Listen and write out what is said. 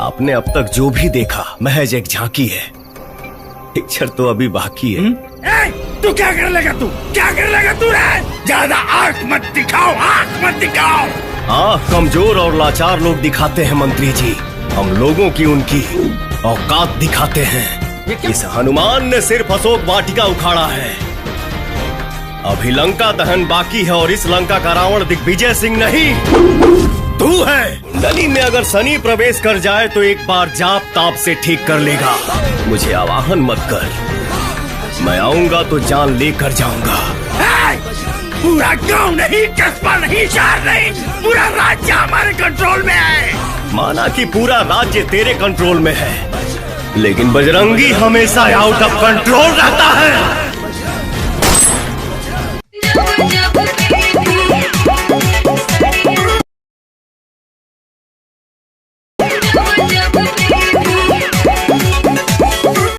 आपने अब तक जो भी देखा महज एक झांकी है, पिक्चर तो अभी बाकी है। तू क्या कर लेगा? क्या कर लेगा तू? ज्यादा आंख मत दिखाओ, आंख मत दिखाओ। आंख कमजोर और लाचार लोग दिखाते हैं मंत्री जी, हम लोगों की उनकी औकात दिखाते हैं। इस हनुमान ने सिर्फ अशोक वाटिका उखाड़ा है, अभी लंका दहन बाकी है, और इस लंका का रावण दिग्विजय सिंह नहीं, तू है। कुंडली में अगर शनि प्रवेश कर जाए तो एक बार जाप ताप से ठीक कर लेगा। मुझे आवाहन मत कर, मैं आऊंगा तो जान लेकर जाऊंगा। पूरा गांव नहीं, कस्बा नहीं, शहर नहीं, पूरा राज्य हमारे कंट्रोल में है। माना कि पूरा राज्य तेरे कंट्रोल में है, लेकिन बजरंगी हमेशा आउट ऑफ कंट्रोल रहता है।